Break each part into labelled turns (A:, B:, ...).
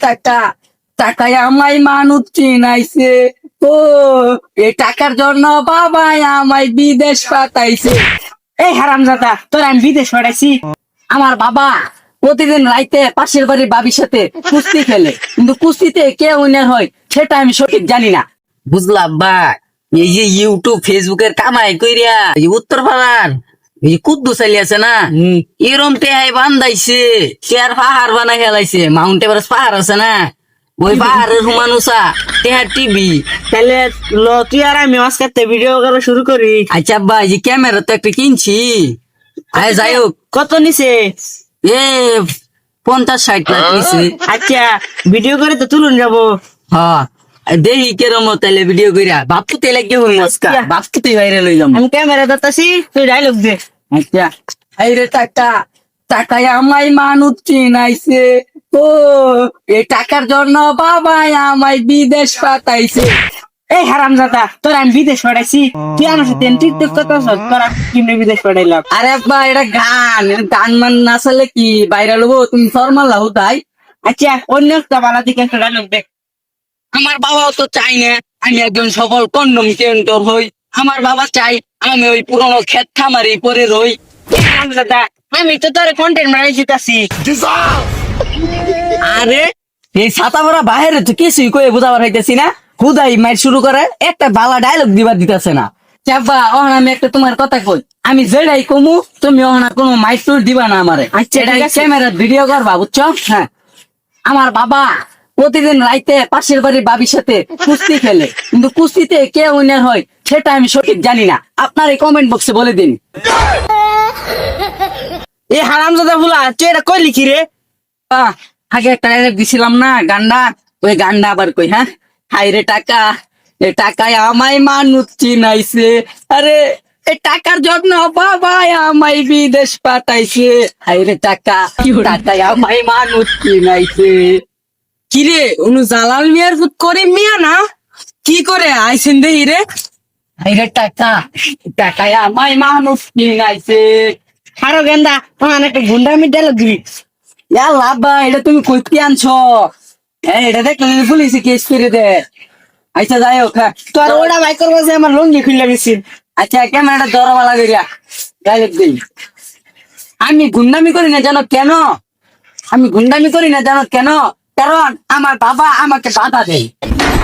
A: টাকা টাকায় আমায় মানুষ চিনাইছে। ও এই টাকার জন্য বাবাই আমায় বিদেশ পাঠাইছে। এই হারামজাদা, তোর আমি বিদেশ পাঠাইছি? আমার বাবা প্রতিদিন রাইতে পাশের বাড়ির বাবির সাথে কুস্তি খেলে, কিন্তু কুস্তিতে কে উইনার হয় সেটা আমি সঠিক জানি না। বুঝলাম ভাই, এই যে ইউটিউব ফেসবুকের কামাই কইরা এই যে উত্তর পাড়ার এই যে কুদ্দু চালি আছে না, এরম টেহাই বান্ধাইছে, চেয়ার পাহাড় বানাই হেলাইছে। মাউন্ট এভারেস্ট পাহাড় আছে না, ওই পাহাড়ের হুমানুসা টেহার টিভি।
B: তাহলে ল তুই আর আমি আজকে ভিডিও করা শুরু করি।
A: আচ্ছা ভাই, যে ক্যামেরা তো একটা কিনছি, আয় যাই হোক।
B: কত নিছে?
A: এ 50-60 লাখ নিছে।
B: আচ্ছা, ভিডিও করে তো তুলুন যাবো।
A: হ্যাঁ, দেখি কেরম তাহলে ভিডিও কইরা বাপু তেলে কেউ মস্কা বাপু তুই বাইরে লই যাম।
B: আমি ক্যামেরা ধরতাছি, তুই ডায়লগ দে।
A: আচ্ছা, এই রে টাকা টাকায় আমায় মানুষ চিনাইছে। ও এই টাকার জন্য বাবাই আমায় বিদেশ পাঠাইছে।
B: এই হারামজাদা, তোর আমি বিদেশ পাঠাইছি, তুই আমার সাথে টিকটক করতেছ, তোরা কিনে বিদেশ পাঠাইলাম।
A: আরে আব্বা, এটা গান, গান মান না চলে কি বাইরে লবো? তুমি ফরমাল লাও তাই।
B: আচ্ছা, অন্য একটা বালা দিকে একটা ডায়লগ দে।
A: আমার বাবাও তো চাই না আমি একজন সফল কন্ডম ক্রিয়েটর হই। আমার বাবা চাই আমি ওই পুরনো ক্ষেত খামারি পরে রই।
B: হারামজাদা, আমি তো তোর কন্টেন্ট বানাই দিতাছি।
A: আরে এই ছাতা ভরা বাইরে তো কিছুই কয়ে বুঝাবার হইতেছি না, হুদাই মাইর শুরু করে একটা বালা ডায়লগ দিবার দিতেছে না। চাপা ওখানে আমি একটা তোমার কথা কই, আমি যেটাই কমু তুমি ওখানে কোনো মাইক টুর দিবা না আমারে।
B: আচ্ছা, ঠিক আছে।
A: ক্যামেরা ভিডিও করবা, বুঝছো? হ্যাঁ, আমার বাবা প্রতিদিন রাইতে পাশের বাড়ির বাবির সাথে কুস্তি খেলে, কিন্তু কুস্তিতে কে উইনার হয় সেটা আমি সঠিক জানি না। আপনার এই কমেন্ট বক্সে বলে দিন।
B: এই হারামজাদা বুলা, তুই এটা কইলি কি রে?
A: আগে একটা ডায়লগ দিছিলাম না গান্ডা, ওই গান্ডা আবার কই। হ্যাঁ, হাই রে টাকা, এ টাকায় আমায় মানুষ চিনাইছে। আরে এই টাকার জন্য বাবাই আমায় বিদেশ পাঠাইছে। হাই রে টাকা টাকায় আমায় মানুষ চিনাইছে।
B: কিরে, অনু জালাল মিয়ার ফুট করে মিয়া না? কি করে আইছেন দেহি রে?
A: হাই রে টাকা টাকায় আমায় মানুষ চিনাইছে।
B: হারো গেন্দা, তোমার একটা গুন্ডামি ডায়লগ দিবি।
A: ইয়াল্লা আব্বা, এটা তুমি কইতে আনছো? এটা দেখলে পুলিশে কেস করে দে। আচ্ছা যাই হোক, হ্যাঁ।
B: তোর ওটা বাইক করবো যে আমার লঙ্গি খুললা গেছি।
A: আচ্ছা, ক্যামেরাটা ধরবালা করিয়া ডাইরেক্ট দিই। আমি গুন্ডামি করি না জানো কেন? আমি গুন্ডামি করি না জানো কেন? কারণ আমার বাবা আমাকে বাধা দেয়।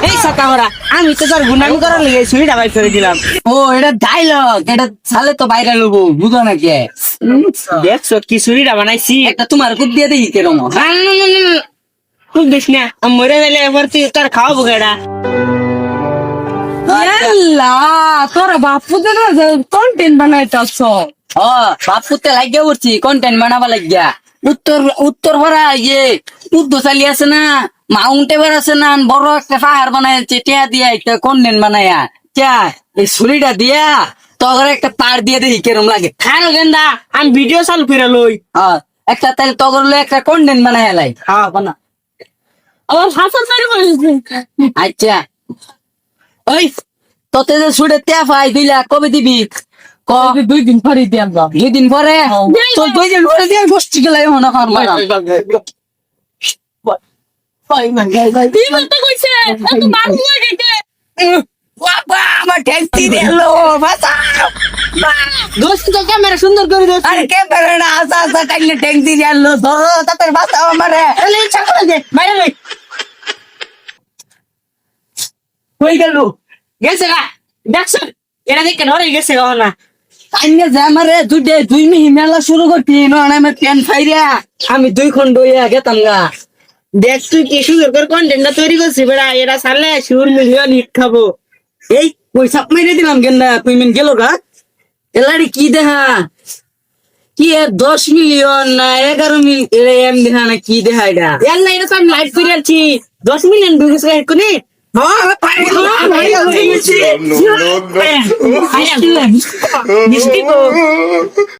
B: এই সাতা ওরা, আমি তো তোর গুন্ডামি করার লেগে ছুরিটা বাইক করে দিলাম।
A: ও এটা ডাইলগ, এটা সালে তো বাইরে লবো, বুঝো নাকি?
B: দেখছো কি ছুরিটা বানাইছি?
A: একটা তোমার কুপ দিয়ে দিই কেরম।
B: খুব বেশ না, আমি মরে গেলে এবার তুই তোর খাওয়াবো কেডা?
A: তোর বাপু কন্টেন্ট বানাইতেছ? ও বাপুতে লাগিয়ে উঠছি কন্টেন্ট বানাবা লাগিয়া। উত্তর ভরা ইয়ে উদ্দ চালি আছে না, মাউন্ট এভারেস্ট আছে না, বড় একটা পাহাড় বানাইছে, টিয়া দিয়া একটা কন্টেন্ট বানাইয়া। চা এই ছুরিটা দিয়া তগরে একটা পার দিয়ে দেখি কেরম লাগে।
B: খানো গেন্দা, আমি ভিডিও চালু করে লই।
A: একটা তাহলে তগর একটা কন্টেন্ট বানাই লাই।
B: হ্যাঁ বানা।
A: আমার হাসান মারি বলেছে। আচ্ছা, ওই তোতে যে ছুটে পাই 2 লাখ কবে দিবি?
B: 2 দিন পরে দিয়ে আমরা।
A: 2 দিন পরে? তো 2 দিন পরে দিয়ে বসছি গেলাই মনে কর মারা। বাবা আমার ট্যাক্সি দিল, বাঁচাও।
B: দোস্ত তো ক্যামেরা সুন্দর করে দে।
A: আরে ক্যামেরা না, আসা আসা টাইলে ট্যাক্সি দিল, ধরো তাতে বাঁচাও আমারে।
B: এলে ইচ্ছা করে দে, বাইরে লই।
A: কই গেল?
B: গেছে গা, দেখছ? এরা দেখে ধরে গেছে গা না।
A: আইনে যে আমারে 2 মিহি মেলা শুরু করতি না, আমি পেন ফাইরা আমি 2 খন্ড হইয়া গেতাম গা।
B: দেখ তুই কি সুন্দর করে কন্টেন্টটা তৈরি করছিস বেড়া, এরা ছাড়লে শিউর মিলিয়ন হিট খাবো।
A: এই পয়সা মেরে দিলাম গেন্দা, পেমেন্ট গেল গা। এলারি কি দেখা কি 10 মিলিয়ন না 11 মিলিয়ন দেখা না কি দেখা এটা?
B: এল্লা এটা তো আমি লাইভ করে আছি, 10 মিলিয়ন ভিউজ করে কোনি।
C: No, no, no, no.
B: মিষ্টি তো